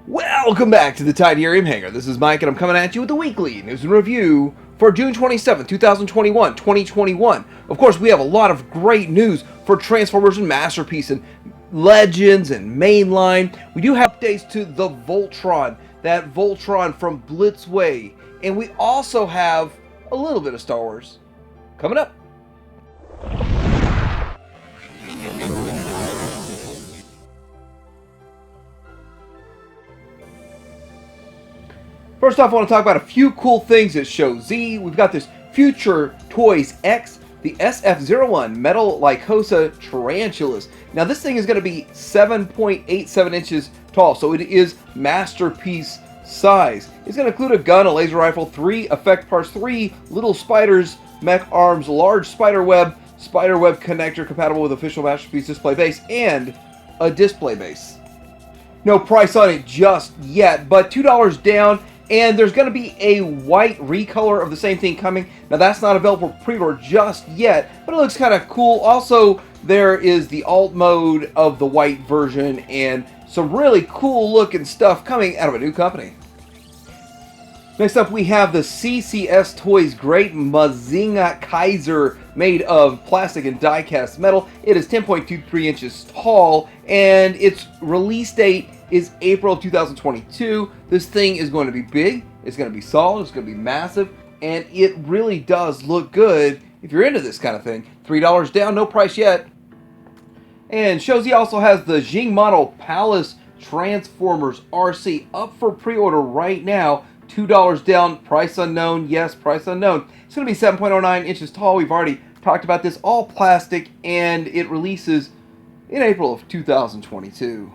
Welcome back to the Tidarium Hangar. This is Mike, and I'm coming at you with a weekly news and review for June 27th, 2021. Of course, we have a lot of great news for Transformers and Masterpiece and Legends and Mainline. We do have updates to the Voltron, that Voltron from Blitzway, and we also have a little bit of Star Wars coming up. First off, I want to talk about a few cool things at Show Z. We've got this Future Toys X, the SF01 Metal Lycosa Tarantulas. Now this thing is going to be 7.87 inches tall, so it is Masterpiece size. It's going to include a gun, a laser rifle, 3 effect parts, 3 little spiders, mech arms, large spider web connector compatible with official Masterpiece display base, and a display base. No price on it just yet, but $2 down. And there's going to be a white recolor of the same thing coming. Now that's not available for pre-order just yet, but it looks kind of cool. Also, there is the alt mode of the white version and some really cool looking stuff coming out of a new company. Next up, we have the CCS Toys Great Mazinga Kaiser, made of plastic and die-cast metal. It is 10.23 inches tall, and its release date is April 2022. This thing is going to be big, it's going to be solid, it's going to be massive, and it really does look good if you're into this kind of thing. $3 down, no price yet. And Shozy also has the Jing Model Palace Transformers RC up for pre-order right now. $2 down, price unknown. Yes, price unknown. It's going to be 7.09 inches tall. We've already talked about this. All plastic, and it releases in April of 2022.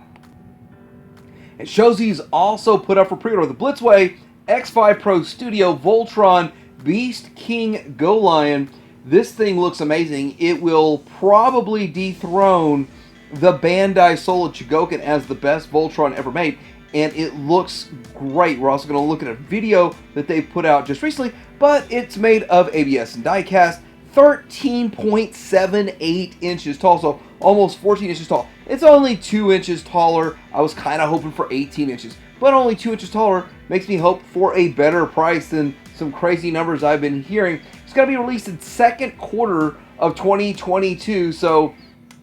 And Shozy's also put up for pre-order the Blitzway X5 Pro Studio Voltron Beast King Go Lion. This thing looks amazing. It will probably dethrone the Bandai Solar Chigoken as the best Voltron ever made, and it looks great. We're also going to look at a video that they put out just recently, but it's made of ABS and die-cast, 13.78 inches tall, so almost 14 inches tall. It's only 2 inches taller. I was kind of hoping for 18 inches, but only 2 inches taller makes me hope for a better price than some crazy numbers I've been hearing. It's going to be released in second quarter of 2022, so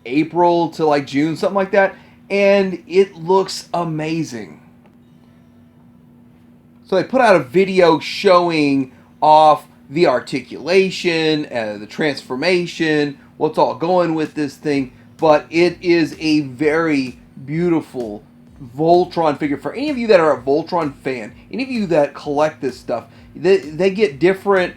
April to like June, something like that, and it looks amazing. So they put out a video showing off the articulation, the transformation, what's all going with this thing, but it is a very beautiful Voltron figure. For any of you that are a Voltron fan, any of you that collect this stuff, they get different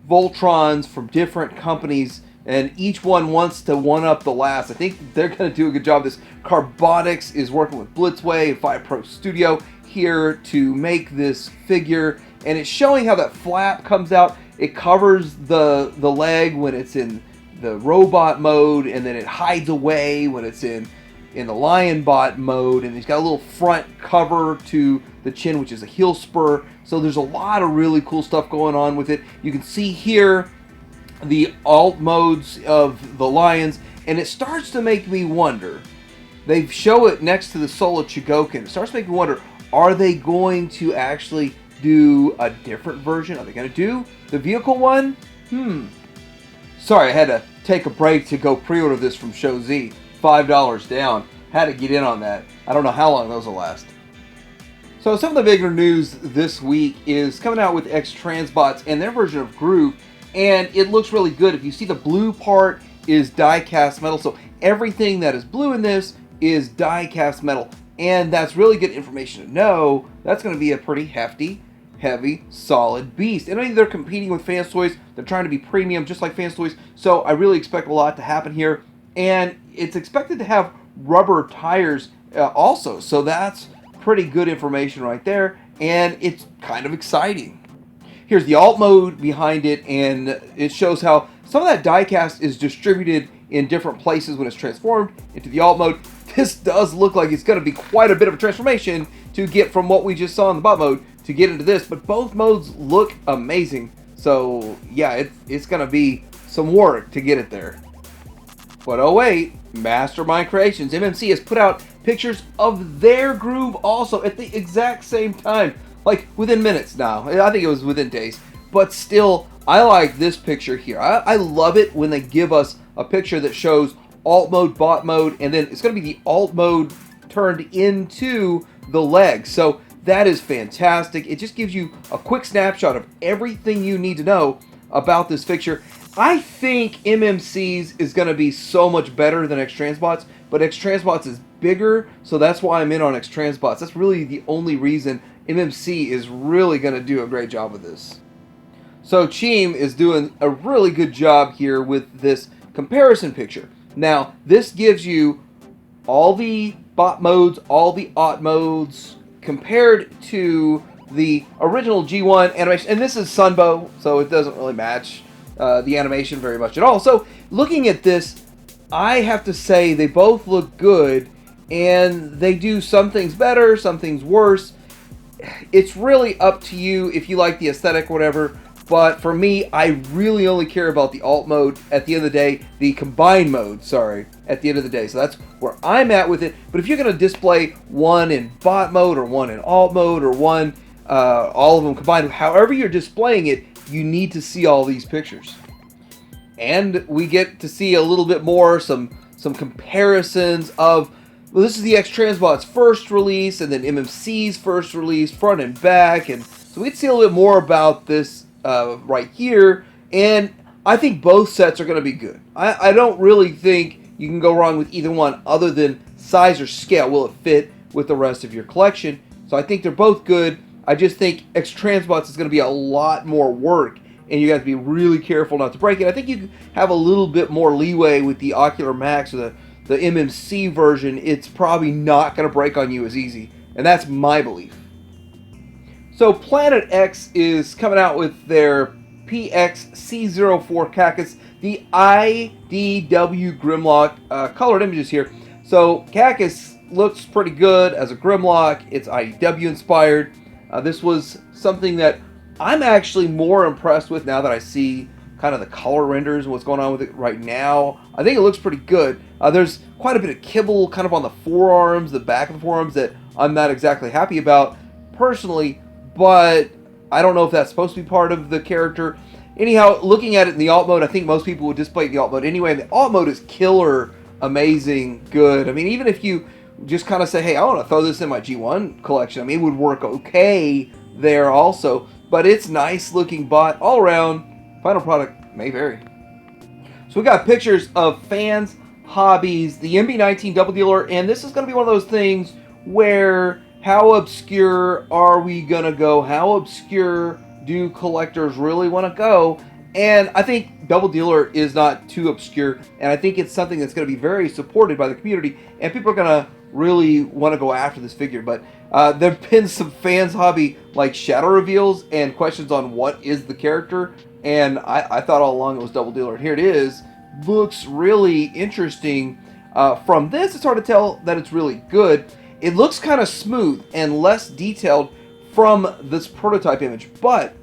Voltrons from different companies, and each one wants to one-up the last. I think they're going to do a good job. This Carbonics is working with Blitzway and 5 Pro Studio here to make this figure, and it's showing how that flap comes out. It covers the leg when it's in the robot mode, and then it hides away when it's in the Lionbot mode, and it's got a little front cover to the chin, which is a heel spur. So there's a lot of really cool stuff going on with it. You can see here the alt modes of the Lions, and it starts to make me wonder. They show it next to the Solar Chigoken. It starts to make me wonder, are they going to actually do a different version? Are they going to do the vehicle one? Sorry, I had to take a break to go pre-order this from Show Z. $5 down. Had to get in on that. I don't know how long those will last. So some of the bigger news this week is coming out with X-Transbots and their version of Groove, and it looks really good. If you see, the blue part is die-cast metal, so everything that is blue in this is die-cast metal, and that's really good information to know. That's going to be a pretty hefty, heavy, solid beast. And I think they're competing with Fans Toys. They're trying to be premium just like Fans Toys, so I really expect a lot to happen here. And it's expected to have rubber tires also, so that's pretty good information right there, and it's kind of exciting. Here's the alt mode behind it, and it shows how some of that diecast is distributed in different places when it's transformed into the alt mode. This does look like it's going to be quite a bit of a transformation to get from what we just saw in the bot mode to get into this, but both modes look amazing. So yeah, it's going to be some work to get it there. But oh wait, Mastermind Creations, MMC, has put out pictures of their groove also at the exact same time. Like within minutes now. I think it was within days. But still, I like this picture here. I love it when they give us a picture that shows alt mode, bot mode, and then it's going to be the alt mode turned into the leg. So that is fantastic. It just gives you a quick snapshot of everything you need to know about this fixture. I think MMC's is going to be so much better than X-Transbots, but X-Transbots is bigger, so that's why I'm in on X-Transbots. That's really the only reason MMC is really going to do a great job with this. So Cheem is doing a really good job here with this comparison picture. Now, this gives you all the bot modes, all the aught modes, compared to the original G1 animation. And this is Sunbow, so it doesn't really match the animation very much at all. So looking at this, I have to say they both look good, and they do some things better, some things worse. It's really up to you if you like the aesthetic or whatever. But for me, I really only care about the alt mode at the end of the day, the combined mode, sorry, at the end of the day. So that's where I'm at with it. But if you're going to display one in bot mode or one in alt mode or one, all of them combined, however you're displaying it, you need to see all these pictures. And we get to see a little bit more, some comparisons of, well, this is the X-Transbot's first release and then MMC's first release, front and back. And so we'd see a little bit more about this right here, and I think both sets are going to be good. I don't really think you can go wrong with either one other than size or scale. Will it fit with the rest of your collection? So I think they're both good. I just think X-Transbots is going to be a lot more work, and you got to be really careful not to break it. I think you have a little bit more leeway with the Ocular Max or the MMC version. It's probably not going to break on you as easy, and that's my belief. So Planet X is coming out with their PXC04 Cactus, the IDW Grimlock colored images here. So Cactus looks pretty good as a Grimlock. It's IDW inspired. This was something that I'm actually more impressed with now that I see kind of the color renders and what's going on with it right now. I think it looks pretty good. There's quite a bit of kibble kind of on the forearms, the back of the forearms, that I'm not exactly happy about personally. But I don't know if that's supposed to be part of the character. Anyhow, looking at it in the alt mode, I think most people would display it in the alt mode anyway. And the alt mode is killer, amazing, good. I mean, even if you just kind of say, hey, I want to throw this in my G1 collection, I mean, it would work okay there also. But it's nice looking bot all around. Final product may vary. So we got pictures of fans, hobbies, the MB19 Double Dealer, and this is going to be one of those things where how obscure are we going to go? How obscure do collectors really want to go? And I think Double Dealer is not too obscure, and I think it's something that's going to be very supported by the community, and people are going to really want to go after this figure. But there have been some fans hobby like shadow reveals and questions on what is the character, and I thought all along it was Double Dealer, and here it is. Looks really interesting. From this, it's hard to tell that it's really good. It looks kind of smooth and less detailed from this prototype image, but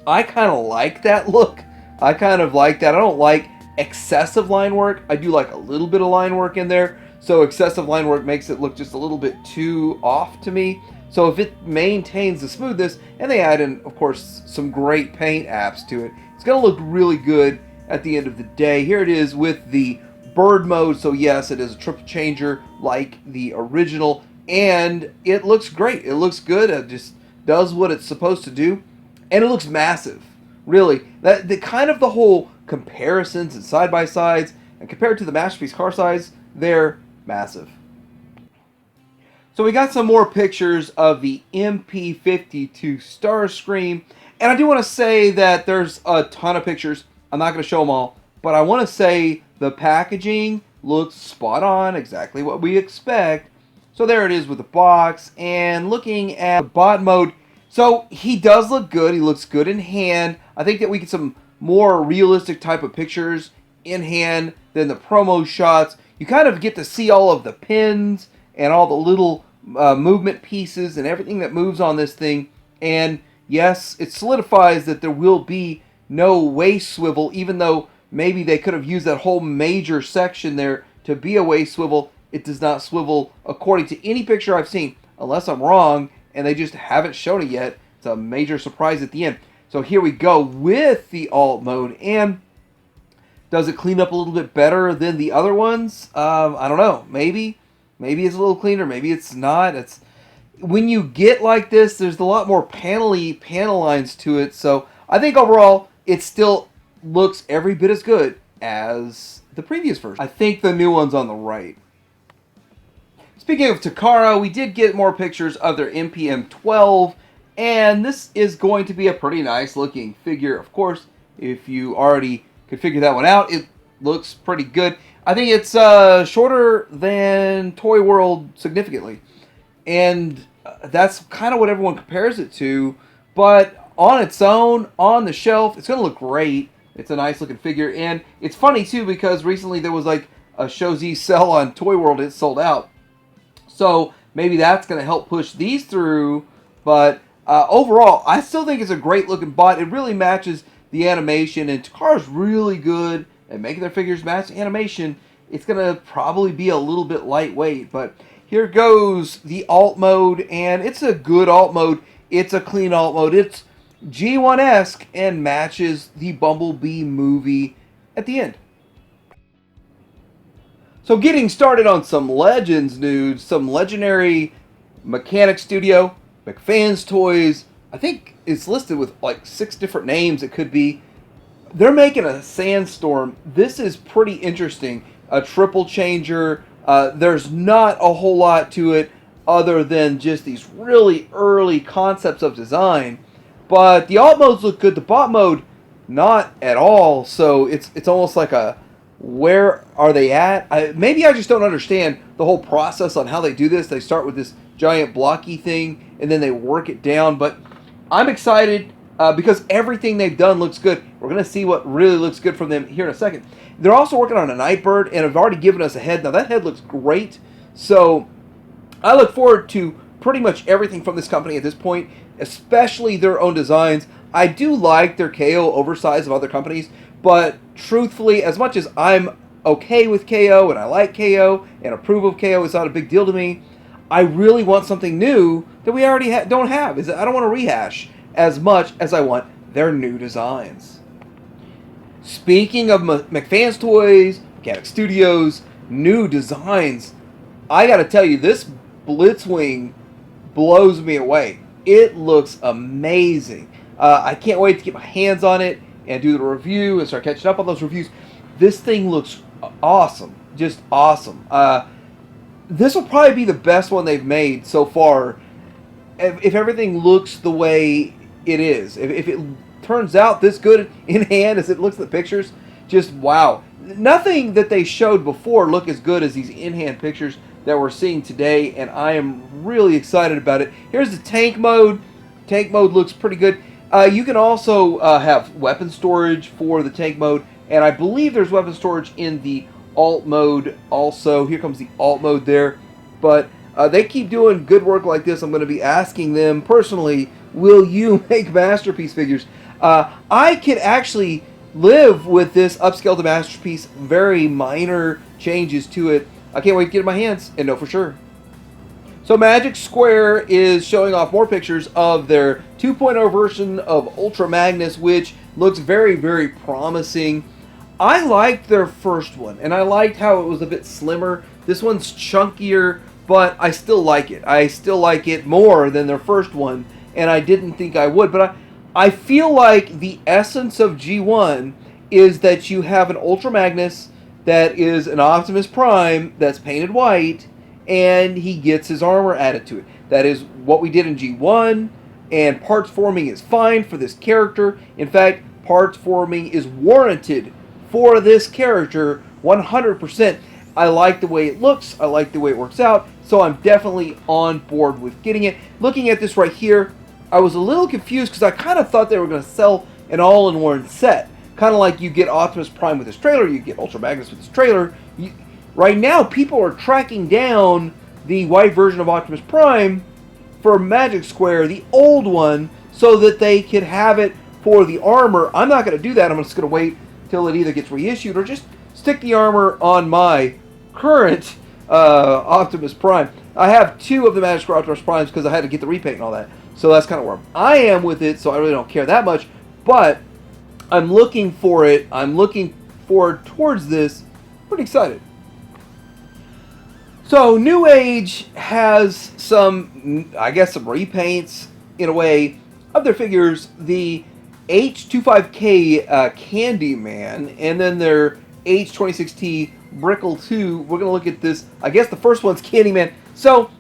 I kind of like that look. I kind of like that. I don't like excessive line work. I do like a little bit of line work in there, so excessive line work makes it look just a little bit too off to me. So if it maintains the smoothness, and they add in, of course, some great paint apps to it, it's going to look really good at the end of the day. Here it is with the bird mode, so yes, it is a triple changer like the original, and it looks great. It looks good. It just does what it's supposed to do, and it looks massive. Really, the kind of the whole comparisons and side by sides, and compared to the Masterpiece car size, they're massive. So we got some more pictures of the MP52 Starscream, and I do want to say that there's a ton of pictures. I'm not going to show them all, but I want to say the packaging looks spot on, exactly what we expect. So there it is with the box, and looking at the bot mode, so he does look good. He looks good in hand. I think that we get some more realistic type of pictures in hand than the promo shots. You kind of get to see all of the pins and all the little movement pieces and everything that moves on this thing. And yes, it solidifies that there will be no waist swivel, even though maybe they could have used that whole major section there to be a waist swivel. It does not swivel according to any picture I've seen, unless I'm wrong and they just haven't shown it yet. It's a major surprise at the end. So here we go with the alt mode. And does it clean up a little bit better than the other ones? I don't know. Maybe it's a little cleaner. Maybe it's not. It's when you get like this, there's a lot more panel lines to it. So I think overall, it still looks every bit as good as the previous version. I think the new one's on the right. Speaking of Takara, we did get more pictures of their MPM 12, and this is going to be a pretty nice looking figure. Of course, if you already could figure that one out, it looks pretty good. I think it's shorter than Toy World significantly, and that's kind of what everyone compares it to, but on its own, on the shelf, it's going to look great. It's a nice looking figure, and it's funny too because recently there was like a Show Z sell on Toy World. It sold out. So maybe that's going to help push these through. But overall, I still think it's a great looking bot. It really matches the animation. And Takara's really good at making their figures match animation. It's going to probably be a little bit lightweight. But here goes the alt mode. And it's a good alt mode. It's a clean alt mode. It's G1-esque and matches the Bumblebee movie at the end. So getting started on some Legends news, some legendary Mechanic Studio, McFans Toys, I think it's listed with like 6 different names it could be. They're making a Sandstorm. This is pretty interesting. A triple changer. There's not a whole lot to it other than just these really early concepts of design. But the alt modes look good. The bot mode, not at all. So it's almost like a, where are they at? Maybe I just don't understand the whole process on how they do this. They start with this giant blocky thing, and then they work it down. But I'm excited because everything they've done looks good. We're going to see what really looks good from them here in a second. They're also working on a Nightbird, and have already given us a head. Now, that head looks great. So I look forward to pretty much everything from this company at this point, especially their own designs. I do like their KO oversize of other companies, but truthfully, as much as I'm okay with KO and I like KO and approve of KO, it's not a big deal to me. I really want something new that we already don't have. I don't want to rehash as much as I want their new designs. Speaking of McFans Toys, Mechanic Studios, new designs, I got to tell you, this Blitzwing blows me away. It looks amazing. I can't wait to get my hands on it and do the review and start catching up on those reviews. This thing looks awesome. Just awesome. This will probably be the best one they've made so far. If everything looks the way it is. If it turns out this good in hand as it looks at the pictures, just wow. Nothing that they showed before looked as good as these in-hand pictures that we're seeing today, and I am really excited about it. Here's the tank mode. Tank mode looks pretty good. You can also have weapon storage for the tank mode, and I believe there's weapon storage in the alt mode also. Here comes the alt mode there. But they keep doing good work like this. I'm going to be asking them personally, will you make Masterpiece figures? I could actually live with this upscale to Masterpiece, very minor changes to it. I can't wait to get it in my hands and know for sure. So Magic Square is showing off more pictures of their 2.0 version of Ultra Magnus, which looks very, very promising. I liked their first one, and I liked how it was a bit slimmer. This one's chunkier, but I still like it. I still like it more than their first one, and I didn't think I would. But I feel like the essence of G1 is that you have an Ultra Magnus that is an Optimus Prime that's painted white, and he gets his armor added to it. That is what we did in G1, and parts forming is fine for this character. In fact, parts forming is warranted for this character 100%. I like the way it looks, I like the way it works out, so I'm definitely on board with getting it. Looking at this right here, I was a little confused because I kind of thought they were going to sell an all-in-one set. Kind of like you get Optimus Prime with his trailer, you get Ultra Magnus with his trailer. Right now, people are tracking down the white version of Optimus Prime for Magic Square, the old one, so that they could have it for the armor. I'm not going to do that. I'm just going to wait till it either gets reissued or just stick the armor on my current Optimus Prime. I have two of the Magic Optimus Primes because I had to get the repaint and all that. So that's kind of where I am with it. So I really don't care that much. But I'm looking for it. I'm looking forward towards this. Pretty excited. So New Age has some, I guess, some repaints in a way of their figures. The H25K Candyman, and then their H26T Brickle 2. We're going to look at this. I guess the first one's Candyman. So,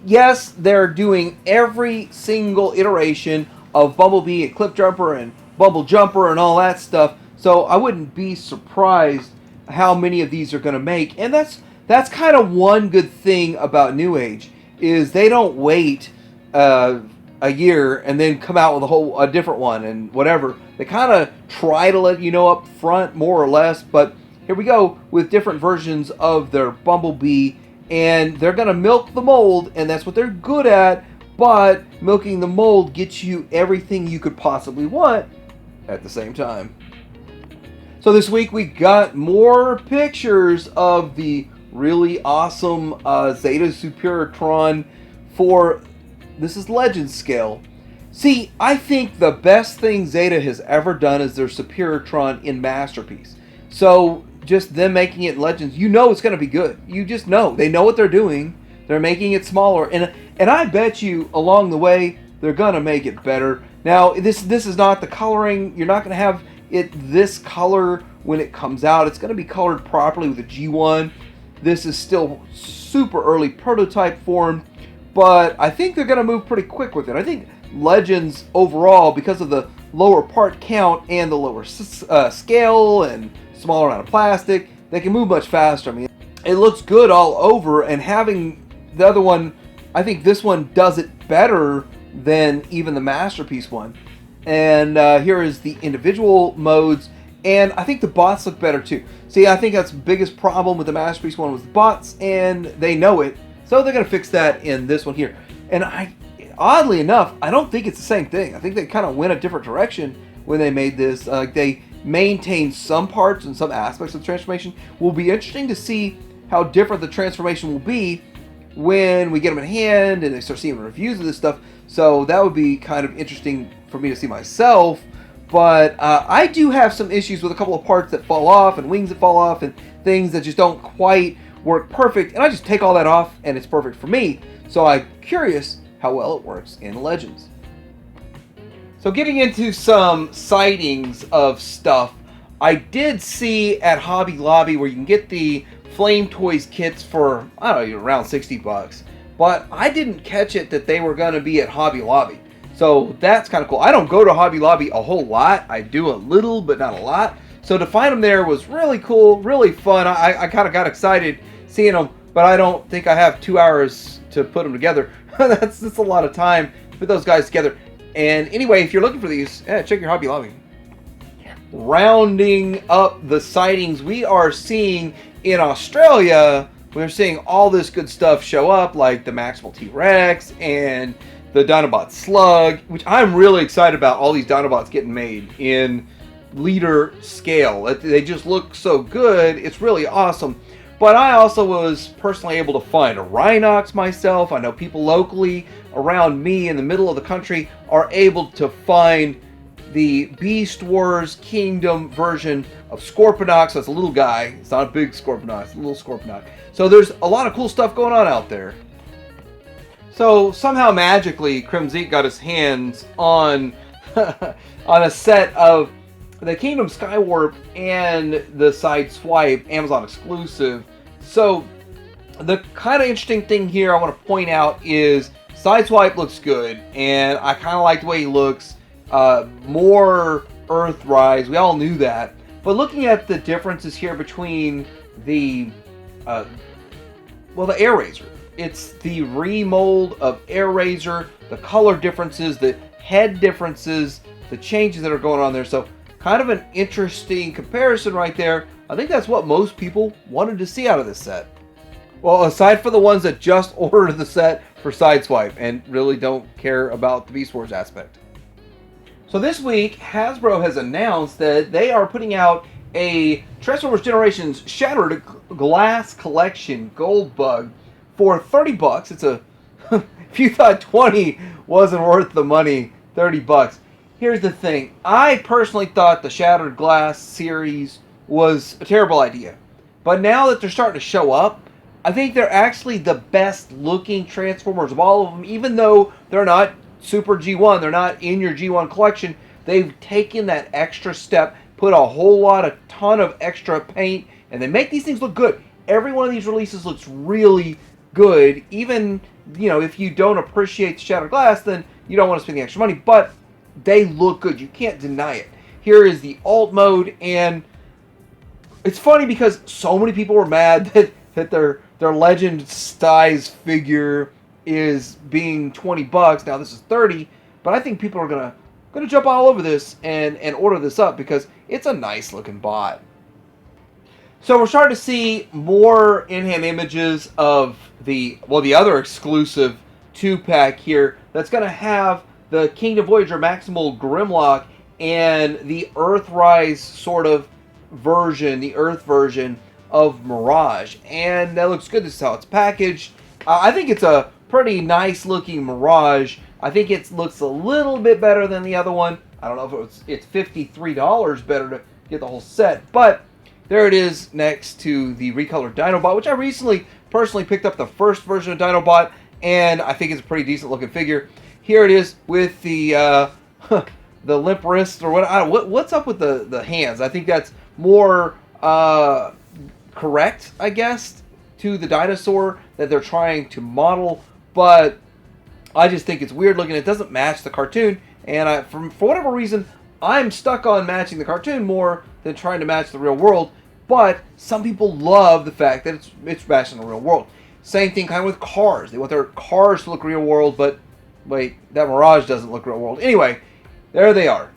yes, they're doing every single iteration of Bumblebee and Clip Jumper and Bumble Jumper and all that stuff. So I wouldn't be surprised how many of these are going to make. And that's kind of one good thing about New Age, is they don't wait a year and then come out with a different one and whatever. They kind of try to let you know up front, more or less. But here we go with different versions of their Bumblebee, and they're going to milk the mold, and that's what they're good at. But milking the mold gets you everything you could possibly want at the same time. So this week we got more pictures of the really awesome Zeta Superatron for, this is Legends scale. See, I think the best thing Zeta has ever done is their Superatron in Masterpiece. So just them making it Legends, you know it's going to be good. You just know. They know what they're doing. They're making it smaller. And I bet you along the way, they're going to make it better. Now, this is not the coloring. You're not going to have it this color when it comes out. It's going to be colored properly with a G1. This is still super early prototype form, but I think they're going to move pretty quick with it. I think Legends overall, because of the lower part count and the lower scale and smaller amount of plastic, they can move much faster. I mean, it looks good all over, and having the other one, I think this one does it better than even the Masterpiece one. And here is the individual modes, and I think the bots look better too. See, I think that's the biggest problem with the Masterpiece one was the bots, and they know it, so they're going to fix that in this one here. And oddly enough, I don't think it's the same thing. I think they kind of went a different direction when they made this. They maintained some parts and some aspects of the transformation. Will be interesting to see how different the transformation will be when we get them in hand and they start seeing reviews of this stuff. So that would be kind of interesting for me to see myself. But I do have some issues with a couple of parts that fall off and wings that fall off and things that just don't quite work perfect. And I just take all that off and it's perfect for me. So I'm curious how well it works in Legends. So getting into some sightings of stuff, I did see at Hobby Lobby where you can get the Flame Toys kits for, I don't know, around $60. But I didn't catch it that they were going to be at Hobby Lobby. So that's kind of cool. I don't go to Hobby Lobby a whole lot. I do a little, but not a lot. So to find them there was really cool, really fun. I kind of got excited seeing them, but I don't think I have 2 hours to put them together. That's a lot of time to put those guys together. And anyway, if you're looking for these, check your Hobby Lobby. Rounding up the sightings we are seeing in Australia, we're seeing all this good stuff show up, like the Maximal T-Rex and the Dinobot Slug, which I'm really excited about. All these Dinobots getting made in liter scale. They just look so good. It's really awesome. But I also was personally able to find a Rhinox myself. I know people locally around me in the middle of the country are able to find the Beast Wars Kingdom version of Scorponok. So it's a little guy. It's not a big Scorponok. It's a little Scorponok. So there's a lot of cool stuff going on out there. So somehow magically, Crimzeek got his hands on on a set of the Kingdom Skywarp and the Sideswipe Amazon exclusive. So the kind of interesting thing here I want to point out is Sideswipe looks good, and I kind of like the way he looks. More Earthrise, we all knew that. But looking at the differences here between the Air Razor. It's the remold of Air Razor, the color differences, the head differences, the changes that are going on there. So kind of an interesting comparison right there. I think that's what most people wanted to see out of this set. Well, aside from the ones that just ordered the set for Sideswipe and really don't care about the Beast Wars aspect. So this week, Hasbro has announced that they are putting out a Transformers Generations Shattered Glass Collection Gold Bug for $30. It's a if you thought 20 wasn't worth the money, $30. Here's the thing. I personally thought the Shattered Glass series was a terrible idea. But now that they're starting to show up, I think they're actually the best looking Transformers of all of them, even though they're not Super G1, they're not in your G1 collection. They've taken that extra step, put a ton of extra paint, and they make these things look good. Every one of these releases looks really good. Even, if you don't appreciate the Shattered Glass, then you don't want to spend the extra money, but they look good. You can't deny it. Here is the alt mode, and it's funny because so many people were mad that their Legend size figure is being $20. Now this is $30, but I think people are gonna jump all over this and order this up because it's a nice looking bot. So we're starting to see more in-hand images of the other exclusive 2-pack here that's going to have the Kingdom Voyager Maximal Grimlock and the Earthrise sort of version, the Earth version of Mirage. And that looks good. This is how it's packaged. I think it's a pretty nice looking Mirage. I think it looks a little bit better than the other one. I don't know if it's $53 better to get the whole set, but there it is next to the recolored Dinobot, which I recently personally picked up the first version of Dinobot, and I think it's a pretty decent looking figure. Here it is with the the limp wrist, or what's up with the hands. I think that's more correct, I guess, to the dinosaur that they're trying to model, but I just think it's weird looking. It doesn't match the cartoon, and for whatever reason, I'm stuck on matching the cartoon more than trying to match the real world. But some people love the fact that it's matching the real world. Same thing kind of with cars. They want their cars to look real world, but wait, that Mirage doesn't look real world. Anyway, there they are.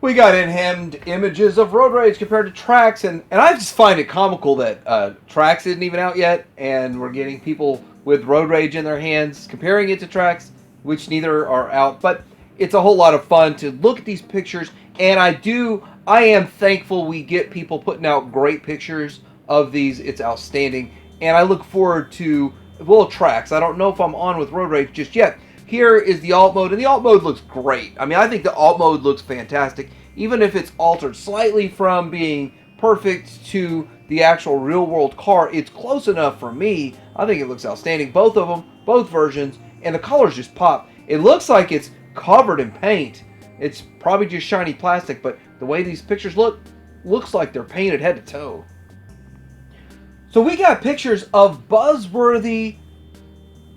We got in-hand images of Road Rage compared to Trax, and I just find it comical that Trax isn't even out yet, and we're getting people with Road Rage in their hands comparing it to Trax, which neither are out. But it's a whole lot of fun to look at these pictures, and I am thankful we get people putting out great pictures of these. It's outstanding, and I look forward to Trax. I don't know if I'm on with Road Rage just yet. Here is the alt mode, and the alt mode looks great. I mean, I think the alt mode looks fantastic, even if it's altered slightly from being perfect to the actual real-world car. It's close enough for me. I think it looks outstanding. Both of them, both versions, and the colors just pop. It looks like it's covered in paint. It's probably just shiny plastic, but the way these pictures looks like they're painted head to toe. So we got pictures of Buzzworthy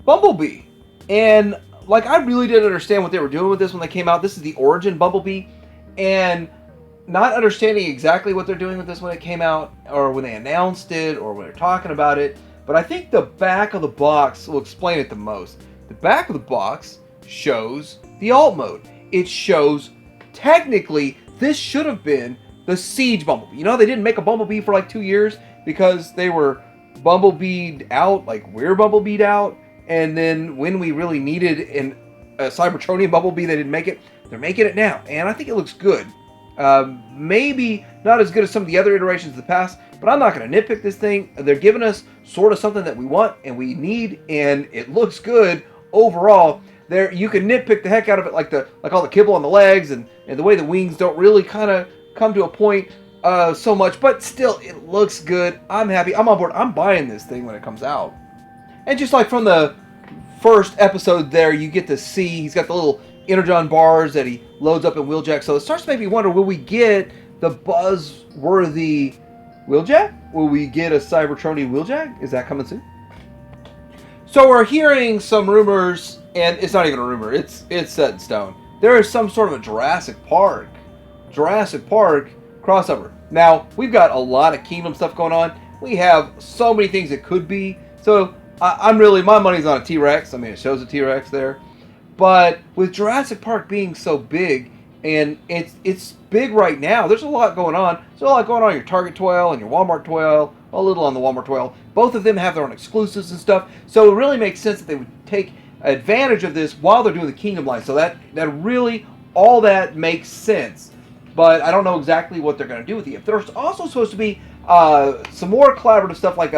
Bumblebee, and I really didn't understand what they were doing with this when they came out. This is the Origin Bumblebee, and not understanding exactly what they're doing with this when it came out, or when they announced it, or when they're talking about it. But I think the back of the box will explain it the most. The back of the box shows the alt mode. It shows, technically, this should have been the Siege Bumblebee. They didn't make a Bumblebee for 2 years because they were Bumblebee'd out, we're Bumblebee'd out. And then when we really needed a Cybertronian Bumblebee, they didn't make it. They're making it now, and I think it looks good. Maybe not as good as some of the other iterations of the past, but I'm not going to nitpick this thing. They're giving us sort of something that we want and we need, and it looks good overall. There, you can nitpick the heck out of it, like all the kibble on the legs and the way the wings don't really kind of come to a point so much, but still, it looks good. I'm happy. I'm on board. I'm buying this thing when it comes out. And just like from the first episode there, you get to see he's got the little Energon bars that he loads up in Wheeljack. So it starts to make me wonder, will we get the Buzzworthy Wheeljack? Will we get a Cybertronian Wheeljack? Is that coming soon? So we're hearing some rumors, and it's not even a rumor. It's set in stone. There is some sort of a Jurassic Park crossover. Now, we've got a lot of Kingdom stuff going on. We have so many things it could be. So my money's on a T-Rex. I mean, it shows a T-Rex there. But with Jurassic Park being so big, and it's big right now, there's a lot going on. There's a lot going on in your Target toil and your Walmart toil, a little on the Walmart toil. Both of them have their own exclusives and stuff. So it really makes sense that they would take advantage of this while they're doing the Kingdom line. So that really, all that makes sense. but I don't know exactly what they're going to do with it. There's also supposed to be some more collaborative stuff, like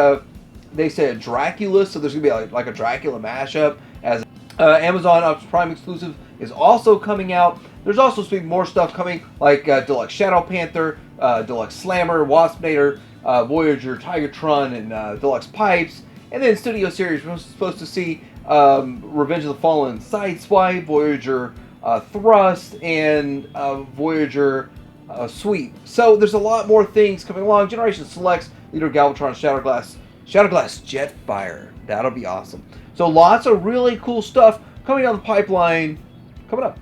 they say a Dracula, so there's going to be like a Dracula mashup, as Amazon Optimus Prime exclusive is also coming out. There's also supposed to be more stuff coming, like Deluxe Shadow Panther, Deluxe Slammer, Waspinator, Voyager, Tigertron, and Deluxe Pipes. And then Studio Series, we're supposed to see Revenge of the Fallen Sideswipe, Voyager Thrust, and Voyager Sweep. So there's a lot more things coming along. Generation Selects, Leader Galvatron, Shadowglass Jetfire. That'll be awesome. So lots of really cool stuff coming down the pipeline coming up.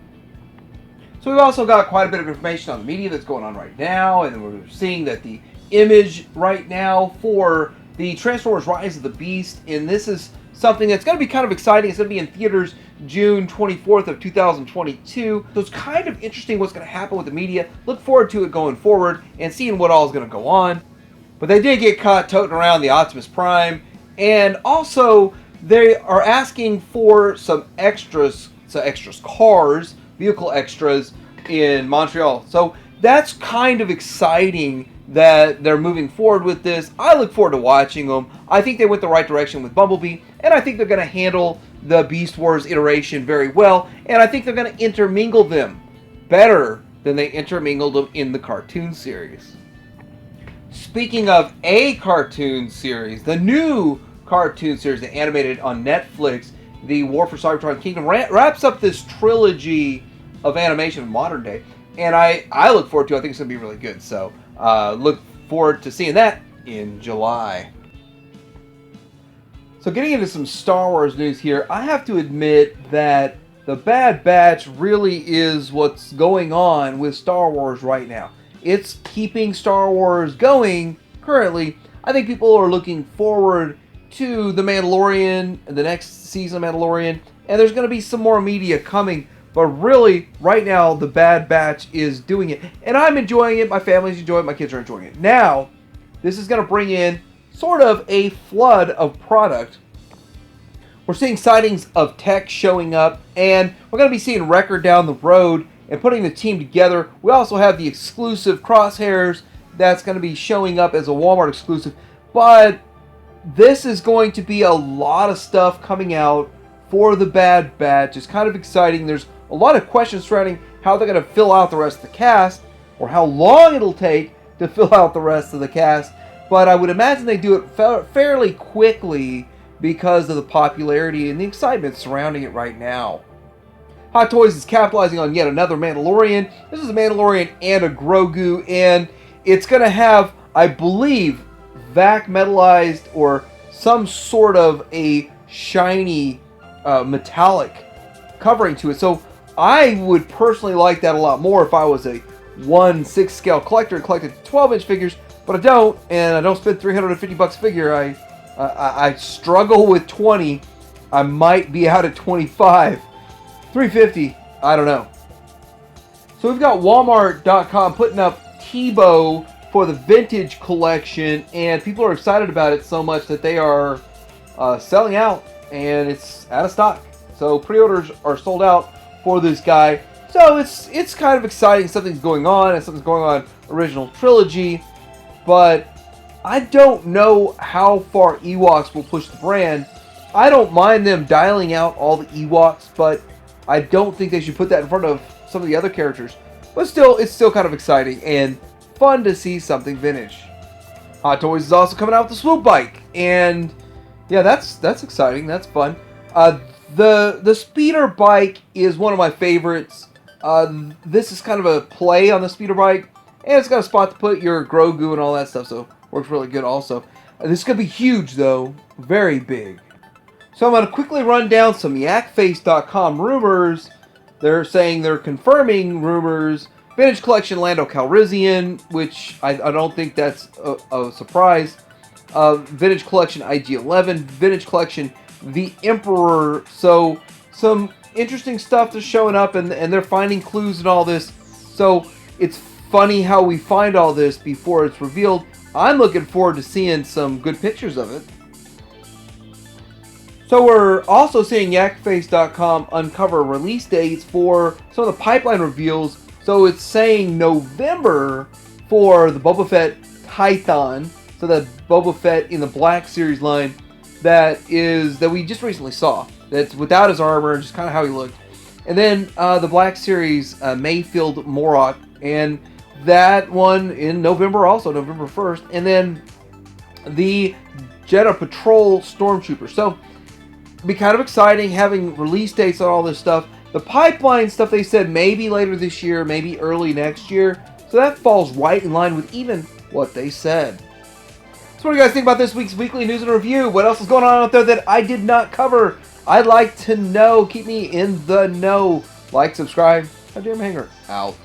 So we've also got quite a bit of information on the media that's going on right now, and we're seeing that the image right now for the Transformers Rise of the Beast, and this is something that's going to be kind of exciting. It's going to be in theaters June 24th of 2022. So it's kind of interesting what's going to happen with the media. Look forward to it going forward and seeing what all is going to go on. But they did get caught toting around the Optimus Prime, and also they are asking for some extras, cars, vehicle extras in Montreal. So that's kind of exciting that they're moving forward with this. I look forward to watching them. I think they went the right direction with Bumblebee, and I think they're going to handle the Beast Wars iteration very well, and I think they're going to intermingle them better than they intermingled them in the cartoon series. Speaking of a cartoon series, the new cartoon series, the animated on Netflix, the War for Cybertron Kingdom, wraps up this trilogy of animation in modern day, and I look forward to it. I think it's going to be really good, so look forward to seeing that in July. So getting into some Star Wars news here, I have to admit that the Bad Batch really is what's going on with Star Wars right now. It's keeping Star Wars going currently. I think people are looking forward to The Mandalorian, the next season of Mandalorian, and there's going to be some more media coming. But really, right now, the Bad Batch is doing it. And I'm enjoying it, my family's enjoying it, my kids are enjoying it. Now, this is going to bring in sort of a flood of product. We're seeing sightings of tech showing up, and we're going to be seeing Wrecker down the road and putting the team together. We also have the exclusive Crosshairs that's going to be showing up as a Walmart exclusive. But this is going to be a lot of stuff coming out for the Bad Batch. It's kind of exciting. There's a lot of questions surrounding how they're going to fill out the rest of the cast, or how long it'll take to fill out the rest of the cast. But I would imagine they do it fairly quickly because of the popularity and the excitement surrounding it right now. Hot Toys is capitalizing on yet another Mandalorian. This is a Mandalorian and a Grogu, and it's going to have, I believe, vac metallized or some sort of a shiny metallic covering to it. So I would personally like that a lot more if I was a 1/6 scale collector and collected 12-inch figures, but I don't, and I don't spend $350 a figure. I struggle with 20. I might be out at 25. 350, I don't know. So we've got Walmart.com putting up Tebow for the vintage collection, and people are excited about it so much that they are selling out, and it's out of stock. So pre-orders are sold out for this guy. So it's kind of exciting. Something's going on, and something's going on original trilogy, but I don't know how far Ewoks will push the brand. I don't mind them dialing out all the Ewoks, but I don't think they should put that in front of some of the other characters. But still, it's still kind of exciting and fun to see something vintage. Hot Toys is also coming out with the Swoop Bike, and yeah, that's exciting. That's fun. The Speeder Bike is one of my favorites. This is kind of a play on the Speeder Bike, and it's got a spot to put your Grogu and all that stuff, so works really good also. This is going to be huge, though. Very big. So I'm going to quickly run down some yakface.com rumors. They're saying they're confirming rumors. Vintage Collection Lando Calrissian, which I don't think that's a surprise. Vintage Collection IG-11. Vintage Collection The Emperor. So some interesting stuff that's showing up, and they're finding clues and all this. So it's funny how we find all this before it's revealed. I'm looking forward to seeing some good pictures of it. So we're also seeing yakface.com uncover release dates for some of the pipeline reveals. So it's saying November for the Boba Fett Python. So that Boba Fett in the Black Series line that we just recently saw. That's without his armor, just kind of how he looked. And then the Black Series Mayfield Morok, and that one in November also, November 1st. And then the Jedha Patrol Stormtrooper. So it'd be kind of exciting having release dates on all this stuff. The pipeline stuff, they said maybe later this year, maybe early next year. So that falls right in line with even what they said. So what do you guys think about this week's weekly news and review? What else is going on out there that I did not cover? I'd like to know. Keep me in the know. Like, subscribe. I'm Jim Hanger. Out.